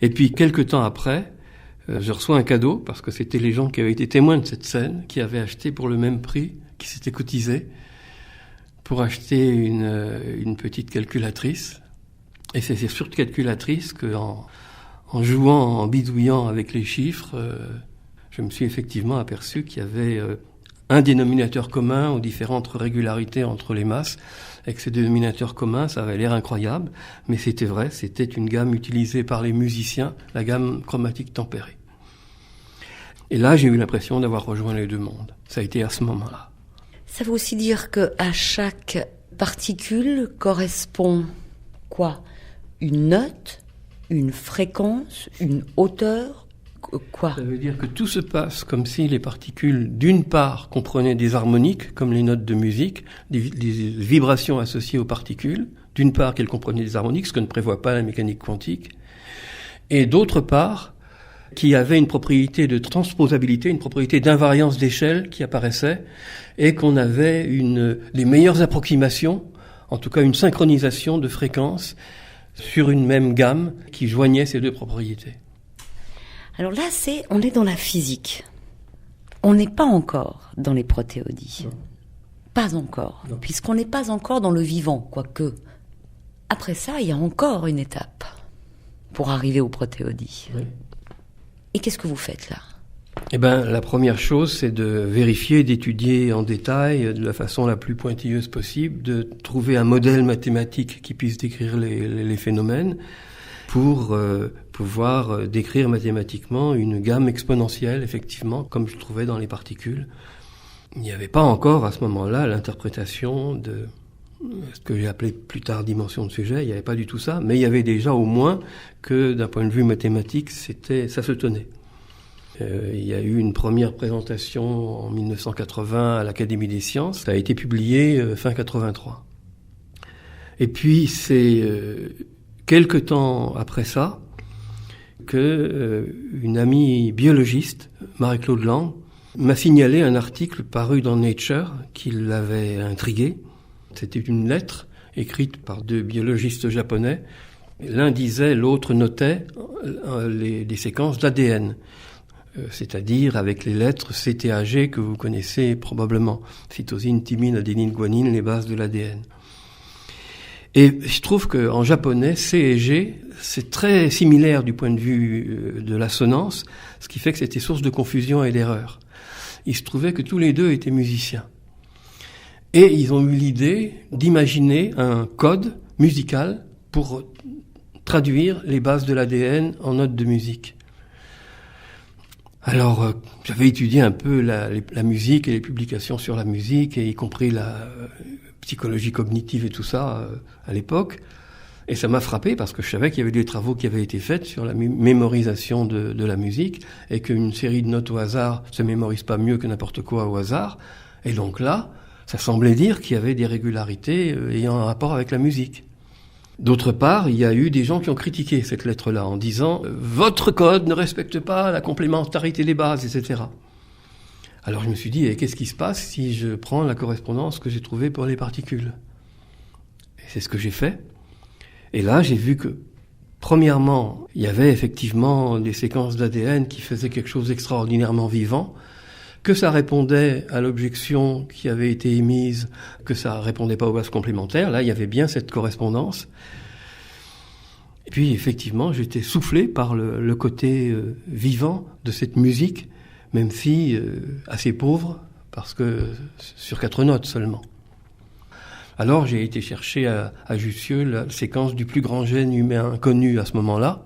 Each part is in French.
Et puis, quelques temps après, je reçois un cadeau, parce que c'était les gens qui avaient été témoins de cette scène, qui avaient acheté pour le même prix, qui s'étaient cotisés, pour acheter une petite calculatrice. Et c'est sur cette calculatrice qu'en jouant, en bidouillant avec les chiffres, je me suis effectivement aperçu qu'il y avait un dénominateur commun aux différentes régularités entre les masses, et que ces dénominateurs communs, ça avait l'air incroyable, mais c'était vrai, c'était une gamme utilisée par les musiciens, la gamme chromatique tempérée. Et là, j'ai eu l'impression d'avoir rejoint les deux mondes. Ça a été à ce moment-là. Ça veut aussi dire qu'à chaque particule correspond quoi ? Une note, une fréquence, une hauteur ? Quoi ? Ça veut dire que tout se passe comme si les particules, d'une part, comprenaient des harmoniques, comme les notes de musique, des vibrations associées aux particules, d'une part qu'elles comprenaient des harmoniques, ce que ne prévoit pas la mécanique quantique, et d'autre part, qui avait une propriété de transposabilité, une propriété d'invariance d'échelle qui apparaissait, et qu'on avait les meilleures approximations, en tout cas une synchronisation de fréquences sur une même gamme qui joignait ces deux propriétés. Alors là, on est dans la physique. On n'est pas encore dans les protéodies. Non. Pas encore. Non. Puisqu'on n'est pas encore dans le vivant, quoique. Après ça, il y a encore une étape pour arriver aux protéodies. Oui. Et qu'est-ce que vous faites là ? Eh ben, la première chose, c'est de vérifier, d'étudier en détail, de la façon la plus pointilleuse possible, de trouver un modèle mathématique qui puisse décrire les phénomènes, pour pouvoir décrire mathématiquement une gamme exponentielle, effectivement, comme je trouvais dans les particules. Il n'y avait pas encore, à ce moment-là, l'interprétation de ce que j'ai appelé plus tard dimension de sujet. Il n'y avait pas du tout ça, mais il y avait déjà au moins que, d'un point de vue mathématique, ça se tenait. Il y a eu une première présentation en 1980 à l'Académie des sciences. Ça a été publié fin 83. Et puis, c'est quelque temps après ça que une amie biologiste, Marie-Claude Lang, m'a signalé un article paru dans Nature qui l'avait intrigué. C'était une lettre écrite par deux biologistes japonais. L'un disait, l'autre notait des séquences d'ADN, c'est-à-dire avec les lettres CTAG que vous connaissez probablement, cytosine, thymine, adénine, guanine, les bases de l'ADN. Et je trouve qu'en japonais, C et G, c'est très similaire du point de vue de l'assonance, ce qui fait que c'était source de confusion et d'erreur. Il se trouvait que tous les deux étaient musiciens. Et ils ont eu l'idée d'imaginer un code musical pour traduire les bases de l'ADN en notes de musique. Alors, j'avais étudié un peu la musique et les publications sur la musique, et y compris la psychologie cognitive et tout ça à l'époque. Et ça m'a frappé parce que je savais qu'il y avait des travaux qui avaient été faits sur la mémorisation de la musique, et qu'une série de notes au hasard se mémorise pas mieux que n'importe quoi au hasard. Et donc là, ça semblait dire qu'il y avait des régularités ayant un rapport avec la musique. D'autre part, il y a eu des gens qui ont critiqué cette lettre-là en disant « Votre code ne respecte pas la complémentarité des bases, etc. » Alors je me suis dit, qu'est-ce qui se passe si je prends la correspondance que j'ai trouvée pour les particules ? Et c'est ce que j'ai fait. Et là, j'ai vu que, premièrement, il y avait effectivement des séquences d'ADN qui faisaient quelque chose d'extraordinairement vivant, que ça répondait à l'objection qui avait été émise, que ça répondait pas aux bases complémentaires. Là, il y avait bien cette correspondance. Et puis, effectivement, j'étais soufflé par le côté vivant de cette musique, même si assez pauvre, parce que sur 4 notes seulement. Alors, j'ai été chercher à Jussieu la séquence du plus grand gène humain connu à ce moment-là,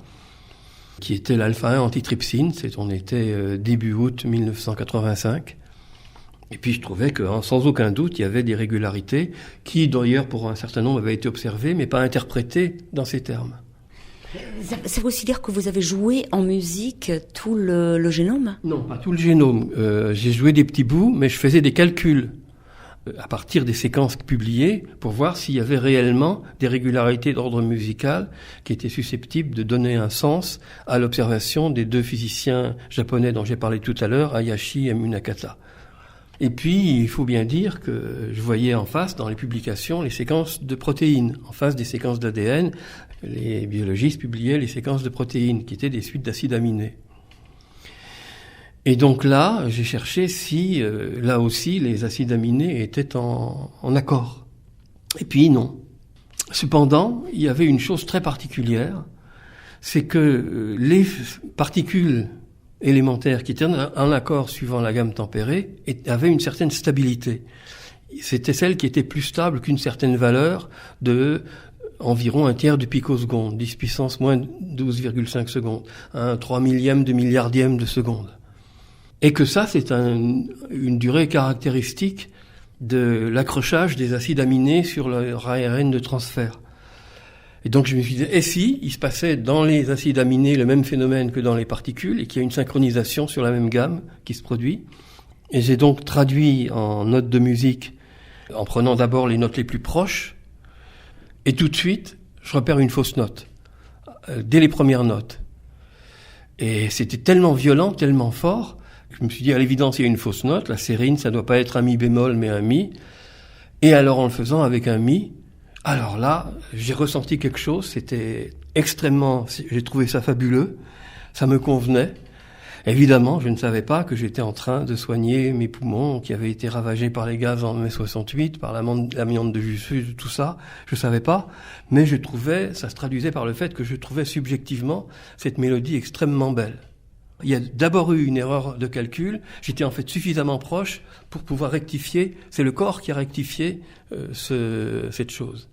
qui était l'alpha-1 antitrypsine. On était début août 1985. Et puis je trouvais que, sans aucun doute, il y avait des régularités qui, d'ailleurs, pour un certain nombre, avaient été observées, mais pas interprétées dans ces termes. Ça veut aussi dire que vous avez joué en musique tout le génome ? Non, pas tout le génome. J'ai joué des petits bouts, mais je faisais des calculs à partir des séquences publiées pour voir s'il y avait réellement des régularités d'ordre musical qui étaient susceptibles de donner un sens à l'observation des 2 physiciens japonais dont j'ai parlé tout à l'heure, Hayashi et Munakata. Et puis, il faut bien dire que je voyais en face, dans les publications, les séquences de protéines. En face des séquences d'ADN, les biologistes publiaient les séquences de protéines, qui étaient des suites d'acides aminés. Et donc là, j'ai cherché si, là aussi, les acides aminés étaient en accord. Et puis non. Cependant, il y avait une chose très particulière, c'est que les particules élémentaires qui étaient en accord suivant la gamme tempérée avaient une certaine stabilité. C'était celle qui était plus stable qu'une certaine valeur de environ un tiers de picoseconde, 10 puissance moins 12,5 secondes, un 3 millième de milliardième de seconde. Et que ça, c'est une durée caractéristique de l'accrochage des acides aminés sur leur ARN de transfert. Et donc je me suis dit, et si il se passait dans les acides aminés le même phénomène que dans les particules, et qu'il y a une synchronisation sur la même gamme qui se produit. Et j'ai donc traduit en notes de musique, en prenant d'abord les notes les plus proches, et tout de suite, je repère une fausse note, dès les premières notes. Et c'était tellement violent, tellement fort, je me suis dit, à l'évidence, il y a une fausse note, la sérine, ça doit pas être un mi bémol, mais un mi. Et alors, en le faisant avec un mi, alors là, j'ai ressenti quelque chose, c'était extrêmement, j'ai trouvé ça fabuleux, ça me convenait. Évidemment, je ne savais pas que j'étais en train de soigner mes poumons qui avaient été ravagés par les gaz en mai 68, par l'amiante de Jussieu, tout ça, je savais pas, mais je trouvais, ça se traduisait par le fait que je trouvais subjectivement cette mélodie extrêmement belle. Il y a d'abord eu une erreur de calcul, j'étais en fait suffisamment proche pour pouvoir rectifier, c'est le corps qui a rectifié cette chose.